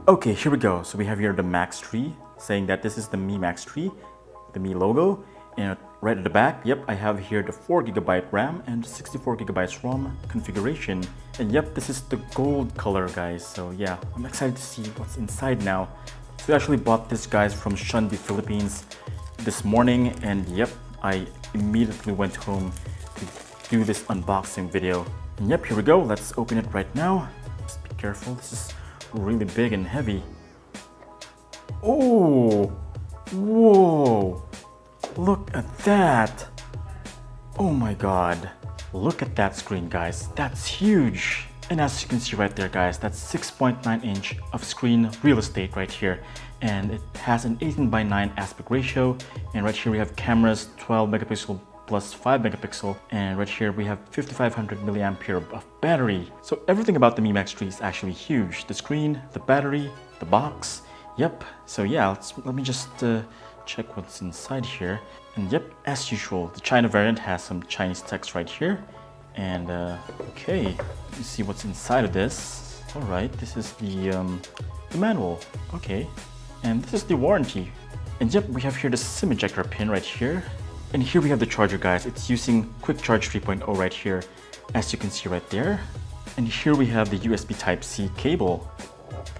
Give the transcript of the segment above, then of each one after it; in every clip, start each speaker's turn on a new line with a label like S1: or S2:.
S1: Okay, here we go. So we have here the Max tree saying that this is the Mi Max tree, the Mi logo. And right at the back, yep, I have here the 4GB RAM and 64GB ROM configuration. And yep, this is the gold color, guys. So yeah, I'm excited to see what's inside now. So I actually bought this, guys, from Shunbi, Philippines this morning. And yep, I immediately went home to do this unboxing video. And yep, here we go. Let's open it right now. Just be careful. This is really big and heavy. Oh, whoa. Look at that! Oh my god. Look at that screen, guys. That's huge! And as you can see right there, guys, that's 6.9 inch of screen real estate right here. And it has an 18:9 aspect ratio. And right here we have cameras, 12 megapixel plus 5 megapixel. And right here we have 5500 milliampere of battery. So everything about the Mi Max 3 is actually huge. The screen, the battery, the box. Yep. So yeah, let me just check what's inside here. And yep, as usual, the China variant has some Chinese text right here. And okay, let me see what's inside of this. All right, this is the manual. Okay, and this is the warranty. And yep, we have here the SIM ejector pin right here. And here we have the charger, guys. It's using Quick Charge 3.0 right here, as you can see right there. And here we have the USB Type-C cable.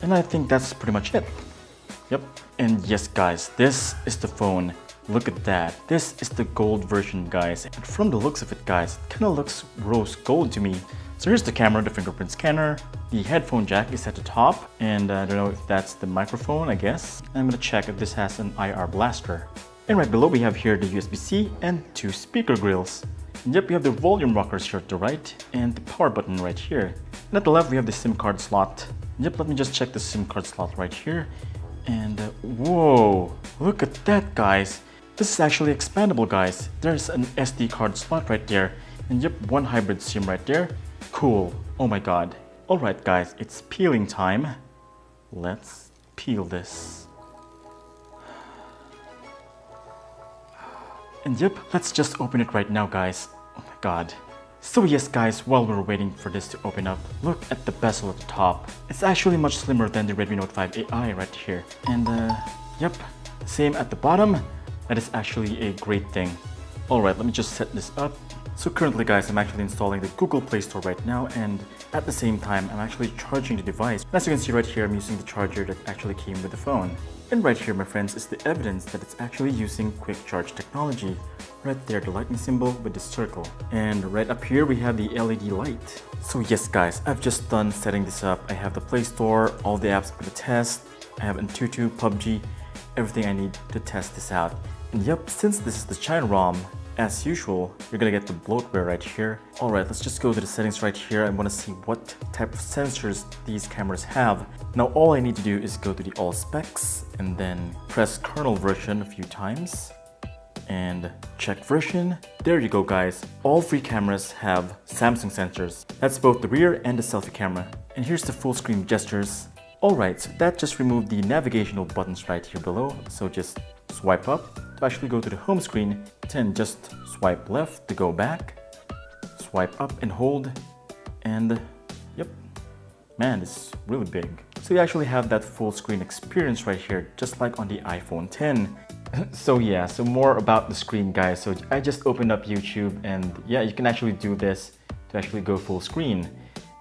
S1: And I think that's pretty much it. Yep, and yes, guys, this is the phone. Look at that. This is the gold version, guys. And from the looks of it, guys, it kind of looks rose gold to me. So here's the camera, the fingerprint scanner. The headphone jack is at the top. And I don't know if that's the microphone, I guess. I'm gonna check if this has an IR blaster. And right below we have here the USB-C and 2 speaker grills. And yep, we have the volume rockers here at the right and the power button right here. And at the left we have the SIM card slot. And yep, let me just check the SIM card slot right here. And whoa, look at that, guys. This is actually expandable, guys. There's an SD card slot right there. And yep, one hybrid SIM right there. Cool. Oh my god. Alright, guys, it's peeling time. Let's peel this. And yep, let's just open it right now, guys. Oh my god. So yes, guys, while we're waiting for this to open up, look at the bezel at the top. It's actually much slimmer than the Redmi Note 5 AI right here. And yep, same at the bottom. That is actually a great thing. Alright, let me just set this up. So currently, guys, I'm actually installing the Google Play Store right now, and at the same time, I'm actually charging the device. As you can see right here, I'm using the charger that actually came with the phone. And right here, my friends, is the evidence that it's actually using quick charge technology. Right there, the lightning symbol with the circle. And right up here, we have the LED light. So yes, guys, I've just done setting this up. I have the Play Store, all the apps for the test. I have Antutu, PUBG, everything I need to test this out. And yep, since this is the China ROM, as usual, you're gonna get the bloatware right here. Alright, let's just go to the settings right here. I wanna see what type of sensors these cameras have. Now all I need to do is go to the all specs and then press kernel version a few times and check version. There you go, guys. All three cameras have Samsung sensors. That's both the rear and the selfie camera. And here's the full screen gestures. Alright, so that just removed the navigational buttons right here below. So just swipe up to actually go to the home screen, then just swipe left to go back, swipe up and hold, and yep, man, this is really big. So you actually have that full screen experience right here, just like on the iPhone 10. So yeah, so more about the screen, guys. So I just opened up YouTube, and yeah, you can actually do this to actually go full screen.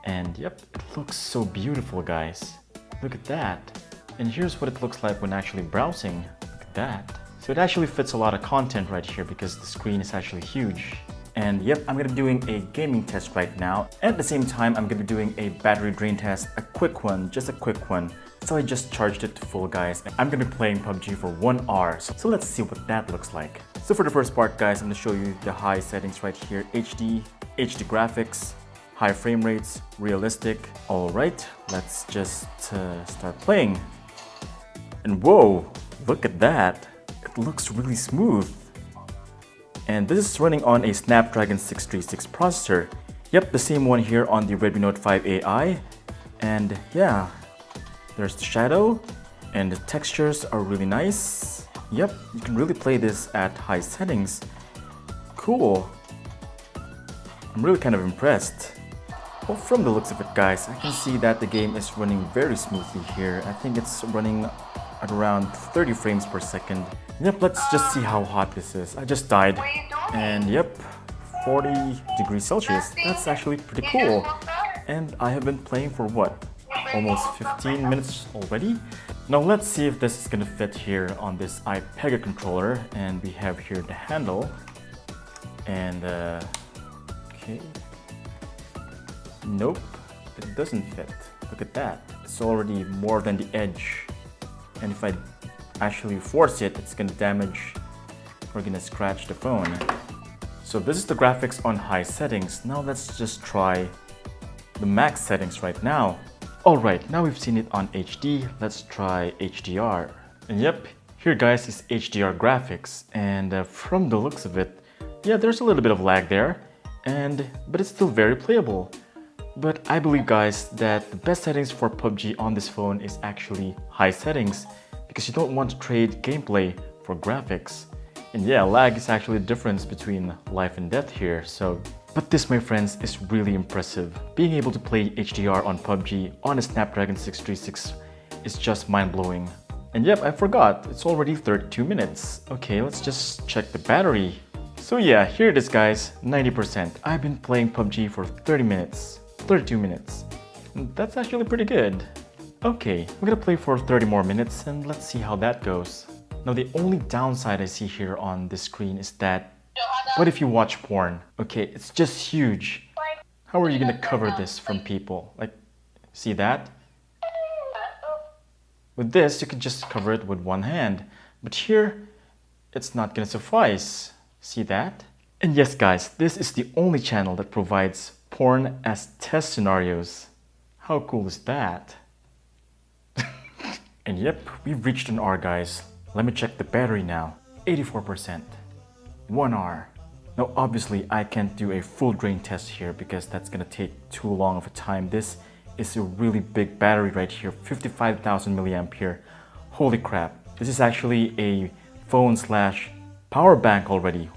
S1: And yep, it looks so beautiful, guys. Look at that. And here's what it looks like when actually browsing. Look at that. So it actually fits a lot of content right here because the screen is actually huge. And yep, I'm gonna be doing a gaming test right now. At the same time, I'm gonna be doing a battery drain test, a quick one, just a quick one. So I just charged it to full, guys. I'm gonna be playing PUBG for 1 hour. So let's see what that looks like. So for the first part, guys, I'm gonna show you the high settings right here. HD graphics, high frame rates, realistic. All right, let's just start playing. And whoa, look at that. It looks really smooth. And this is running on a Snapdragon 636 processor. Yep, the same one here on the Redmi Note 5 AI. And yeah, there's the shadow and the textures are really nice. Yep, you can really play this at high settings. Cool. I'm really kind of impressed. Well, from the looks of it, guys, I can see that the game is running very smoothly here. I think it's running at around 30 frames per second. Yep, let's just see how hot this is. I just died. And yep, 40 degrees Celsius. That's actually pretty cool. And I have been playing for what? Almost 15 minutes already? Now let's see if this is gonna fit here on this iPega controller. And we have here the handle. And okay. Nope, it doesn't fit. Look at that. It's already more than the edge. And if I actually force it, it's gonna damage or gonna scratch the phone. So this is the graphics on high settings. Now let's just try the max settings right now. Alright, now we've seen it on HD. Let's try HDR. And yep, here guys is HDR graphics. And from the looks of it, yeah, there's a little bit of lag there. But it's still very playable. But I believe, guys, that the best settings for PUBG on this phone is actually high settings, because you don't want to trade gameplay for graphics. And yeah, lag is actually the difference between life and death here. But this, my friends, is really impressive. Being able to play HDR on PUBG on a Snapdragon 636 is just mind-blowing. And yep, I forgot, it's already 32 minutes. Okay, let's just check the battery. So yeah, here it is, guys, 90%. I've been playing PUBG for 30 minutes. 32 minutes. That's actually pretty good. Okay, we're gonna play for 30 more minutes and let's see how that goes. Now the only downside I see here on this screen is that, what if you watch porn? Okay, it's just huge. How are you gonna cover this from people? Like, see that? With this, you can just cover it with one hand. But here, it's not gonna suffice. See that? And yes, guys, this is the only channel that provides porn as test scenarios. How cool is that? And yep, we've reached an hour, guys. Let me check the battery now. 84%. 1 hour. Now obviously I can't do a full drain test here because that's gonna take too long of a time. This is a really big battery right here, 55,000 milliampere. Holy crap. This is actually a phone slash power bank already.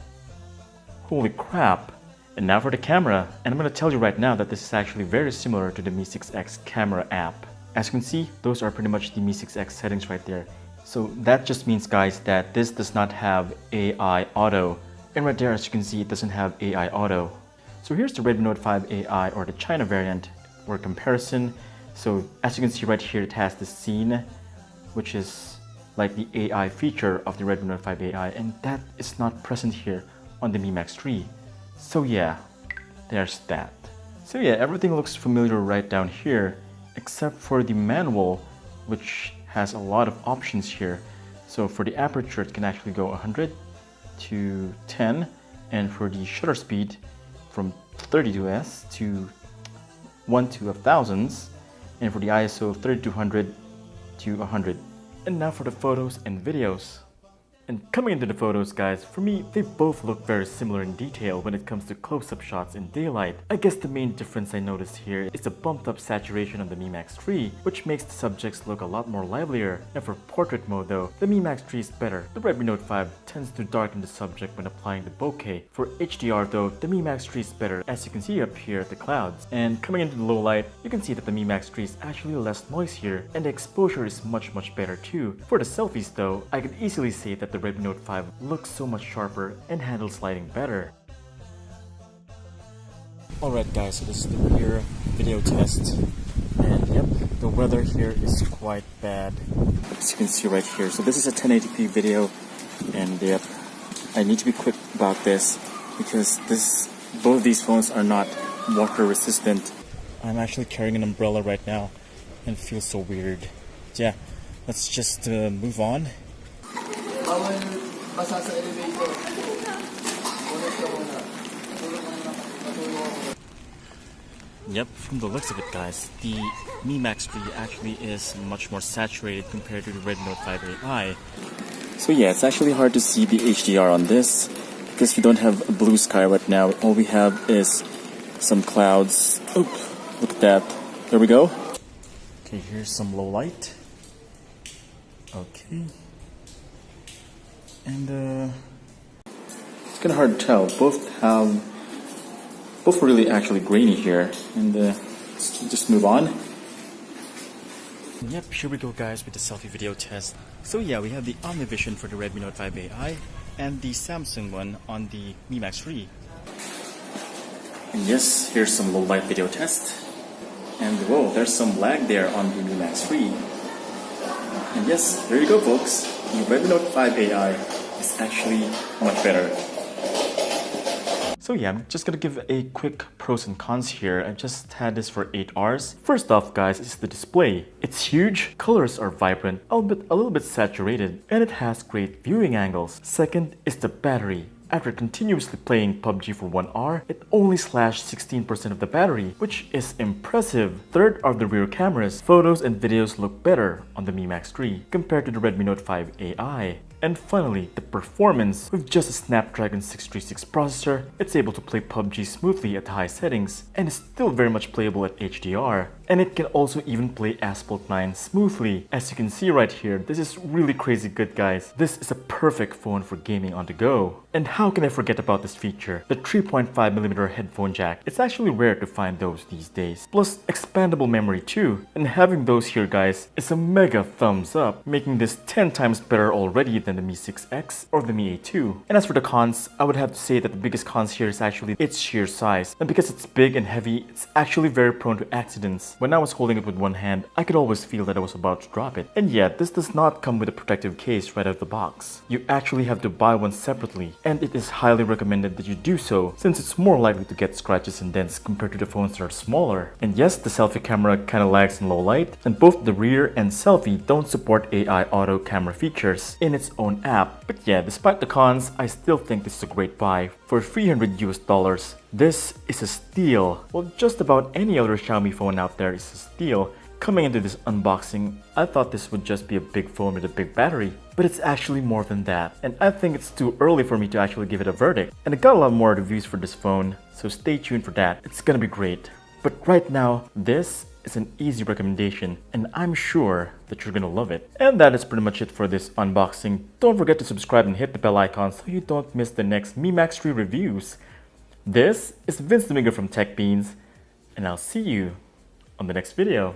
S1: Holy crap. And now for the camera, and I'm going to tell you right now that this is actually very similar to the Mi 6X camera app. As you can see, those are pretty much the Mi 6X settings right there. So that just means, guys, that this does not have AI Auto. And right there, as you can see, it doesn't have AI Auto. So here's the Redmi Note 5 AI, or the China variant, for comparison. So as you can see right here, it has the scene, which is like the AI feature of the Redmi Note 5 AI, and that is not present here on the Mi Max 3. So yeah, there's that. So yeah, everything looks familiar right down here, except for the manual, which has a lot of options here. So for the aperture, it can actually go 100 to 10, and for the shutter speed, from 32s to 1 to 1000s, and for the ISO, 3200 to 100. And now for the photos and videos. And coming into the photos, guys, for me, they both look very similar in detail when it comes to close-up shots in daylight. I guess the main difference I noticed here is the bumped up saturation on the Mi Max 3, which makes the subjects look a lot more livelier. And for portrait mode though, the Mi Max 3 is better. The Redmi Note 5 tends to darken the subject when applying the bokeh. For HDR though, the Mi Max 3 is better, as you can see up here at the clouds. And coming into the low light, you can see that the Mi Max 3 is actually less noise here, and the exposure is much better too. For the selfies though, I can easily say that the Redmi Note 5 looks so much sharper and handles lighting better. Alright guys, so this is the rear video test, and yep, the weather here is quite bad, as you can see right here. So this is a 1080p video, and yep, I need to be quick about this because both of these phones are not water resistant. I'm actually carrying an umbrella right now and it feels so weird. Yeah, let's just move on. Yep, from the looks of it, guys, the Mi Max 3 actually is much more saturated compared to the Redmi Note 5 AI. So yeah, it's actually hard to see the HDR on this because we don't have a blue sky right now. All we have is some clouds. Oop, look at that. There we go. Okay, here's some low light. Okay. And it's kind of hard to tell. Both have both are really actually grainy here. And let's just move on. Yep, here we go guys with the selfie video test. So yeah, we have the OmniVision for the Redmi Note 5 AI and the Samsung one on the Mi Max 3. And yes, here's some low light video test. And whoa, there's some lag there on the Mi Max 3. And yes, there you go folks. The Redmi Note 5 AI is actually much better. So yeah, I'm just gonna give a quick pros and cons here. I just had this for 8 hours. First off guys, is the display. It's huge, colors are vibrant, albeit a little bit saturated, and it has great viewing angles. Second is the battery. After continuously playing PUBG for 1 hour, it only slashed 16% of the battery, which is impressive. Third are the rear cameras. Photos and videos look better on the Mi Max 3 compared to the Redmi Note 5 AI. And finally, the performance. With just a Snapdragon 636 processor, it's able to play PUBG smoothly at high settings and is still very much playable at HDR. And it can also even play Asphalt 9 smoothly. As you can see right here, this is really crazy good guys. This is a perfect phone for gaming on the go. And how can I forget about this feature? The 3.5mm headphone jack. It's actually rare to find those these days. Plus expandable memory too. And having those here guys is a mega thumbs up, making this 10 times better already than the Mi 6X or the Mi A2. And as for the cons, I would have to say that the biggest cons here is actually its sheer size. And because it's big and heavy, it's actually very prone to accidents. When I was holding it with one hand, I could always feel that I was about to drop it. And yet, this does not come with a protective case right out of the box. You actually have to buy one separately, and it is highly recommended that you do so, since it's more likely to get scratches and dents compared to the phones that are smaller. And yes, the selfie camera kinda lags in low light, and both the rear and selfie don't support AI auto camera features in its own app. But yeah, despite the cons, I still think this is a great buy. For $300 US, this is a steal. Well, just about any other Xiaomi phone out there is a steal. Coming into this unboxing, I thought this would just be a big phone with a big battery, but it's actually more than that. And I think it's too early for me to actually give it a verdict. And I got a lot more reviews for this phone, so stay tuned for that. It's gonna be great. But right now, this is an easy recommendation, and I'm sure that you're gonna love it. And that is pretty much it for this unboxing. Don't forget to subscribe and hit the bell icon so you don't miss the next Mi Max 3 reviews. This is Vince Domingo from TechBeans, and I'll see you on the next video.